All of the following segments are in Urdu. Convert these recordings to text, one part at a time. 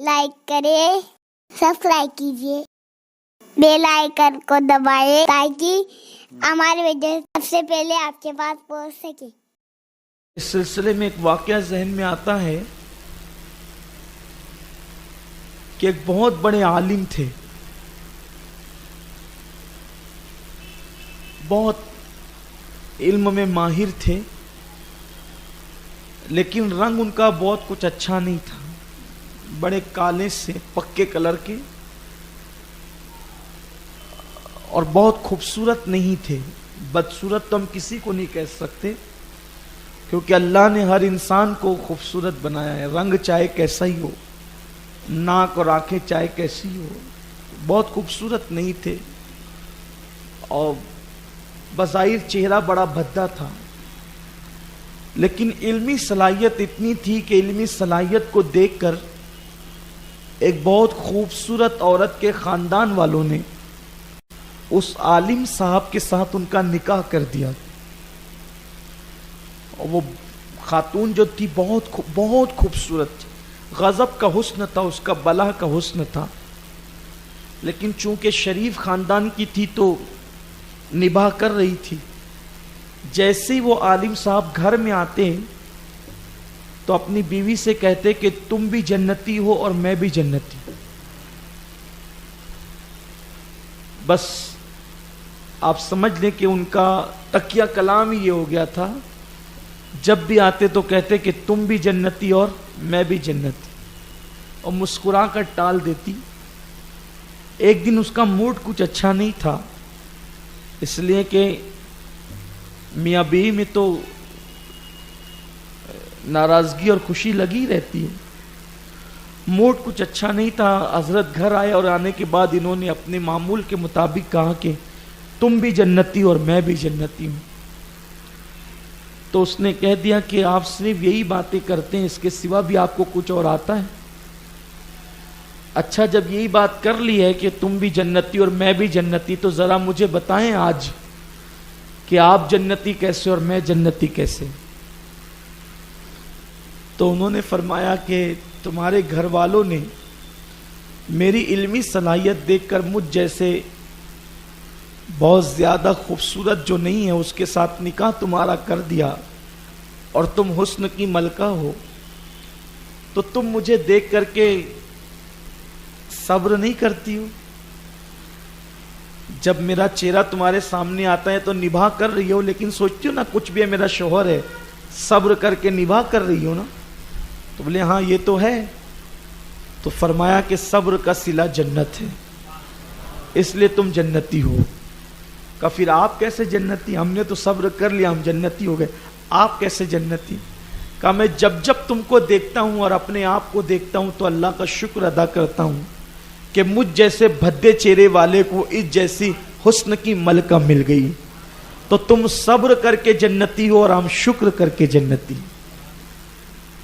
لائک کریں، سبسکرائب کیجیے، بیل آئیکن کو دبائیں تاکہ ہماری ویڈیو سب سے پہلے آپ کے پاس پہنچ سکے۔ اس سلسلے میں ایک واقعہ ذہن میں آتا ہے کہ ایک بہت بڑے عالم تھے، بہت علم میں ماہر تھے، لیکن رنگ ان کا بہت کچھ اچھا نہیں تھا، بڑے کالے سے پکے کلر کے، اور بہت خوبصورت نہیں تھے۔ بدصورت تو ہم کسی کو نہیں کہہ سکتے، کیونکہ اللہ نے ہر انسان کو خوبصورت بنایا ہے، رنگ چاہے کیسا ہی ہو، ناک اور آنکھیں چاہے کیسی ہو، بہت خوبصورت نہیں تھے، اور بظاہر چہرہ بڑا بھدا تھا، لیکن علمی صلاحیت اتنی تھی کہ علمی صلاحیت کو دیکھ کر ایک بہت خوبصورت عورت کے خاندان والوں نے اس عالم صاحب کے ساتھ ان کا نکاح کر دیا۔ اور وہ خاتون جو تھی بہت خوبصورت، غضب کا حسن تھا، اس کا بلا کا حسن تھا، لیکن چونکہ شریف خاندان کی تھی تو نباہ کر رہی تھی۔ جیسے ہی وہ عالم صاحب گھر میں آتے تو اپنی بیوی سے کہتے کہ تم بھی جنتی ہو اور میں بھی جنتی ہوں۔ بس آپ سمجھ لیں کہ ان کا تکیہ کلام ہی یہ ہو گیا تھا، جب بھی آتے تو کہتے کہ تم بھی جنتی اور میں بھی جنتی، اور مسکرا کر ٹال دیتی۔ ایک دن اس کا موڈ کچھ اچھا نہیں تھا، اس لیے کہ میاں بیوی میں تو ناراضگی اور خوشی لگی رہتی ہے۔ موڈ کچھ اچھا نہیں تھا، حضرت گھر آئے اور آنے کے بعد انہوں نے اپنے معمول کے مطابق کہا کہ تم بھی جنتی اور میں بھی جنتی ہوں۔ تو اس نے کہہ دیا کہ آپ صرف یہی باتیں کرتے ہیں، اس کے سوا بھی آپ کو کچھ اور آتا ہے؟ اچھا، جب یہی بات کر لی ہے کہ تم بھی جنتی اور میں بھی جنتی، تو ذرا مجھے بتائیں آج کہ آپ جنتی کیسے اور میں جنتی کیسے؟ تو انہوں نے فرمایا کہ تمہارے گھر والوں نے میری علمی صلاحیت دیکھ کر مجھ جیسے بہت زیادہ خوبصورت جو نہیں ہے اس کے ساتھ نکاح تمہارا کر دیا، اور تم حسن کی ملکہ ہو، تو تم مجھے دیکھ کر کے صبر نہیں کرتی ہو؟ جب میرا چہرہ تمہارے سامنے آتا ہے تو نباہ کر رہی ہو، لیکن سوچتی ہو نا کچھ بھی ہے، میرا شوہر ہے، صبر کر کے نباہ کر رہی ہو نا؟ تو بولے ہاں یہ تو ہے۔ تو فرمایا کہ صبر کا صلہ جنت ہے، اس لیے تم جنتی ہو۔ کہا پھر آپ کیسے جنتی؟ ہم نے تو صبر کر لیا، ہم جنتی ہو گئے، آپ کیسے جنتی؟ کہا میں جب جب تم کو دیکھتا ہوں اور اپنے آپ کو دیکھتا ہوں تو اللہ کا شکر ادا کرتا ہوں کہ مجھ جیسے بھدے چہرے والے کو اس جیسی حسن کی ملکہ مل گئی۔ تو تم صبر کر کے جنتی ہو اور ہم شکر کر کے جنتی۔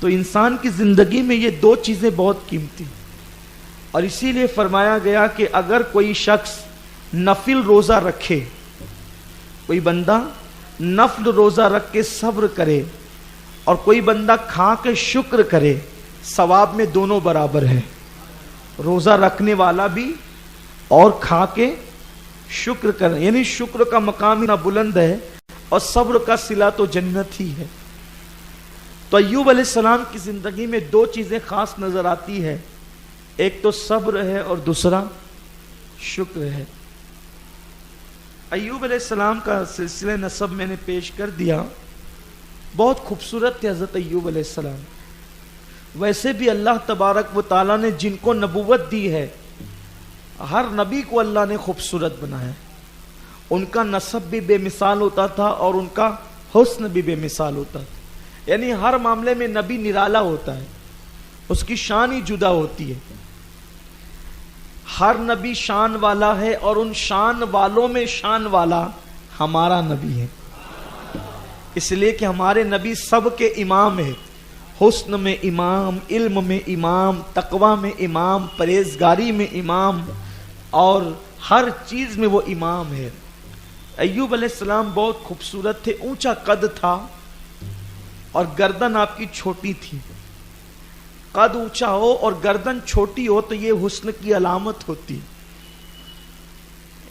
تو انسان کی زندگی میں یہ دو چیزیں بہت قیمتی، اور اسی لیے فرمایا گیا کہ اگر کوئی شخص نفل روزہ رکھے، کوئی بندہ نفل روزہ رکھ کے صبر کرے، اور کوئی بندہ کھا کے شکر کرے، ثواب میں دونوں برابر ہے۔ روزہ رکھنے والا بھی اور کھا کے شکر کرے، یعنی شکر کا مقام اتنا بلند ہے، اور صبر کا صلہ تو جنت ہی ہے۔ تو ایوب علیہ السلام کی زندگی میں دو چیزیں خاص نظر آتی ہے، ایک تو صبر ہے اور دوسرا شکر ہے۔ ایوب علیہ السلام کا سلسلہ نسب میں نے پیش کر دیا، بہت خوبصورت تھے حضرت ایوب علیہ السلام۔ ویسے بھی اللہ تبارک و تعالیٰ نے جن کو نبوت دی ہے، ہر نبی کو اللہ نے خوبصورت بنایا، ان کا نسب بھی بے مثال ہوتا تھا اور ان کا حسن بھی بے مثال ہوتا تھا، یعنی ہر معاملے میں نبی نرالا ہوتا ہے، اس کی شان ہی جدا ہوتی ہے۔ ہر نبی شان والا ہے، اور ان شان والوں میں شان والا ہمارا نبی ہے، اس لیے کہ ہمارے نبی سب کے امام ہیں، حسن میں امام، علم میں امام، تقوی میں امام، پرہیزگاری میں امام، اور ہر چیز میں وہ امام ہے۔ ایوب علیہ السلام بہت خوبصورت تھے، اونچا قد تھا اور گردن آپ کی چھوٹی تھی، قد اونچا ہو اور گردن چھوٹی ہو تو یہ حسن کی علامت ہوتی.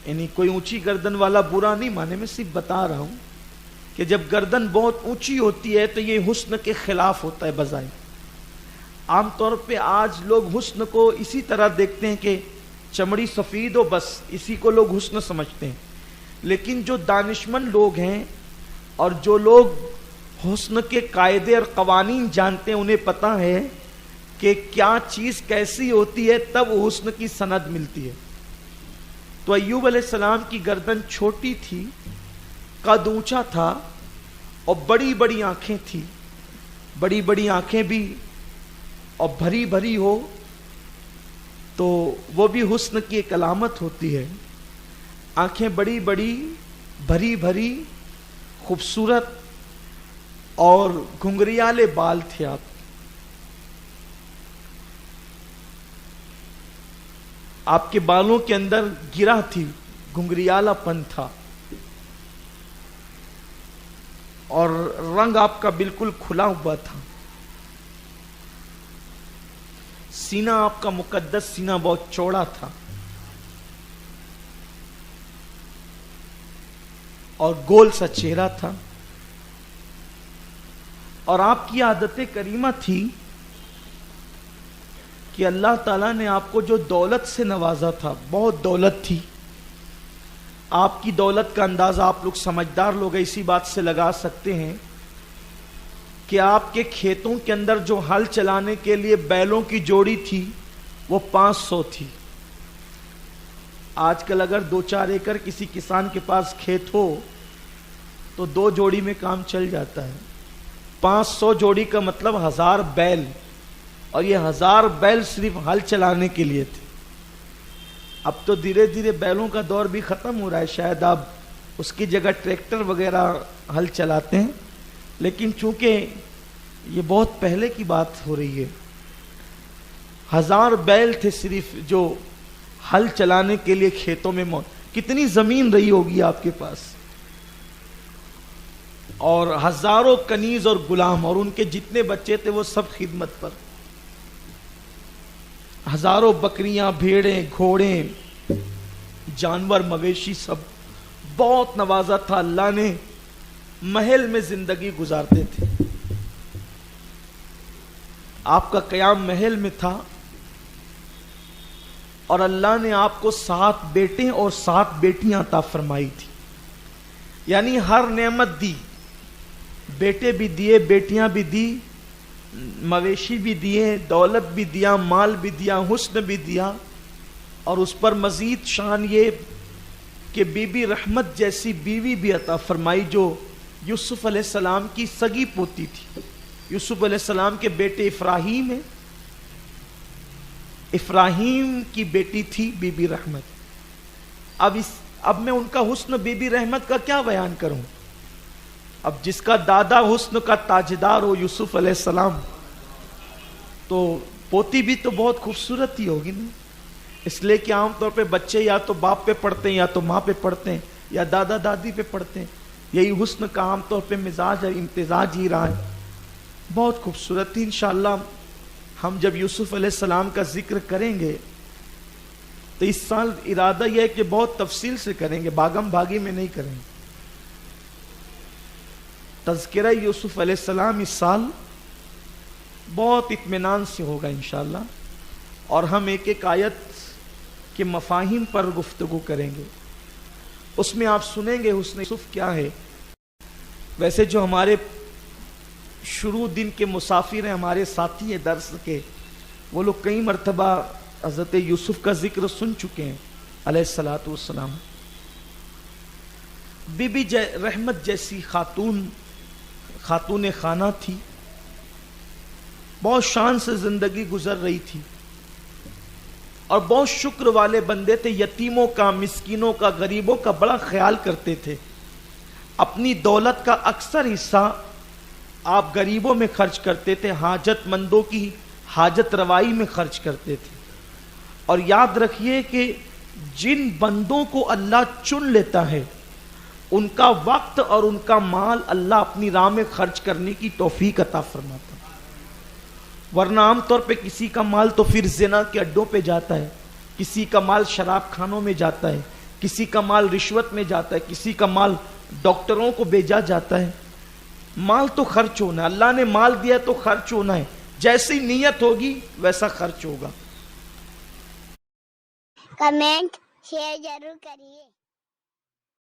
یعنی کوئی اونچی گردن والا برا نہیں مانے، میں صرف بتا رہا ہوں کہ جب گردن بہت اونچی ہوتی ہے تو یہ حسن کے خلاف ہوتا ہے بظاہر. عام طور پہ آج لوگ حسن کو اسی طرح دیکھتے ہیں کہ چمڑی سفید ہو بس اسی کو لوگ حسن سمجھتے ہیں. لیکن جو دانشمند لوگ ہیں اور جو لوگ حسن کے قاعدے اور قوانین جانتے ہیں انہیں پتہ ہے کہ کیا چیز کیسی ہوتی ہے تب حسن کی سند ملتی ہے. تو ایوب علیہ السلام کی گردن چھوٹی تھی، قد اونچا تھا اور بڑی بڑی آنکھیں تھی. بڑی بڑی آنکھیں بھی اور بھری بھری ہو تو وہ بھی حسن کی ایک علامت ہوتی ہے. آنکھیں بڑی بڑی، بھری بھری، خوبصورت اور گھنگریالے بال تھے آپ کے بالوں کے اندر گرہ تھی، گھنگریالا پن تھا اور رنگ آپ کا بالکل کھلا ہوا تھا. سینہ آپ کا مقدس سینہ بہت چوڑا تھا اور گول سا چہرہ تھا. اور آپ کی عادت کریمہ تھی کہ اللہ تعالیٰ نے آپ کو جو دولت سے نوازا تھا، بہت دولت تھی. آپ کی دولت کا اندازہ آپ لوگ سمجھدار لوگ اسی بات سے لگا سکتے ہیں کہ آپ کے کھیتوں کے اندر جو ہل چلانے کے لیے بیلوں کی جوڑی تھی وہ 500 تھی. آج کل اگر 2-4 ایکڑ کسی کسان کے پاس کھیت ہو تو 2 جوڑی میں کام چل جاتا ہے. 500 جوڑی کا مطلب 1000 بیل، اور یہ 1000 بیل صرف ہل چلانے کے لیے تھے. اب تو دھیرے دھیرے بیلوں کا دور بھی ختم ہو رہا ہے، شاید اب اس کی جگہ ٹریکٹر وغیرہ ہل چلاتے ہیں. لیکن چونکہ یہ بہت پہلے کی بات ہو رہی ہے، 1000 بیل تھے صرف جو ہل چلانے کے لیے کھیتوں میں کتنی زمین رہی ہوگی آپ کے پاس، اور ہزاروں کنیز اور غلام، اور ان کے جتنے بچے تھے وہ سب خدمت پر. ہزاروں بکریاں، بھیڑیں، گھوڑے، جانور، مویشی، سب بہت نوازا تھا اللہ نے. محل میں زندگی گزارتے تھے. آپ کا قیام محل میں تھا اور اللہ نے آپ کو 7 بیٹے اور 7 بیٹیاں عطا فرمائی تھی. یعنی ہر نعمت دی، بیٹے بھی دیے، بیٹیاں بھی دی، مویشی بھی دیے، دولت بھی دیا، مال بھی دیا، حسن بھی دیا. اور اس پر مزید شان یہ کہ بی بی رحمت جیسی بیوی بھی عطا فرمائی جو یوسف علیہ السلام کی سگی پوتی تھی. یوسف علیہ السلام کے بیٹے افراہیم ہیں، افراہیم کی بیٹی تھی بی بی رحمت. اب میں ان کا حسن بی بی رحمت کا کیا بیان کروں. اب جس کا دادا حسن کا تاجدار ہو یوسف علیہ السلام، تو پوتی بھی تو بہت خوبصورت ہی ہوگی نا. اس لیے کہ عام طور پہ بچے یا تو باپ پہ پڑھتے ہیں، یا تو ماں پہ پڑھتے ہیں، یا دادا دادی پہ پڑھتے ہیں. یہی حسن کا عام طور پہ مزاج اور امتزاج ہی رہا ہے. بہت خوبصورت تھی. انشاءاللہ ہم جب یوسف علیہ السلام کا ذکر کریں گے تو اس سال ارادہ یہ ہے کہ بہت تفصیل سے کریں گے، بھاگم بھاگی میں نہیں کریں گے. تذکرہ یوسف علیہ السلام اس سال بہت اطمینان سے ہوگا انشاءاللہ. اور ہم ایک ایک آیت کے مفاہیم پر گفتگو کریں گے. اس میں آپ سنیں گے حسن یوسف کیا ہے. ویسے جو ہمارے شروع دن کے مسافر ہیں، ہمارے ساتھی ہیں درس کے، وہ لوگ کئی مرتبہ حضرت یوسف کا ذکر سن چکے ہیں علیہ الصلوۃ والسلام. بی بی رحمت جیسی خاتون خانہ تھی، بہت شان سے زندگی گزر رہی تھی اور بہت شکر والے بندے تھے. یتیموں کا، مسکینوں کا، غریبوں کا بڑا خیال کرتے تھے. اپنی دولت کا اکثر حصہ آپ غریبوں میں خرچ کرتے تھے، حاجت مندوں کی حاجت روائی میں خرچ کرتے تھے. اور یاد رکھیے کہ جن بندوں کو اللہ چن لیتا ہے ان کا وقت اور ان کا مال اللہ اپنی راہ میں خرچ کرنے کی توفیق عطا فرماتا. ورنہ عام طور پہ کسی کا مال تو پھر زنا کے اڈوں پہ جاتا ہے، کسی کا مال شراب خانوں میں جاتا ہے، کسی کا مال رشوت میں جاتا ہے، کسی کا مال ڈاکٹروں کو بیچا جاتا ہے۔ مال تو خرچ ہونا ہے، اللہ نے مال دیا تو خرچ ہونا ہے، جیسی نیت ہوگی ویسا خرچ ہوگا۔ کمنٹ شیئر ضرور کریے۔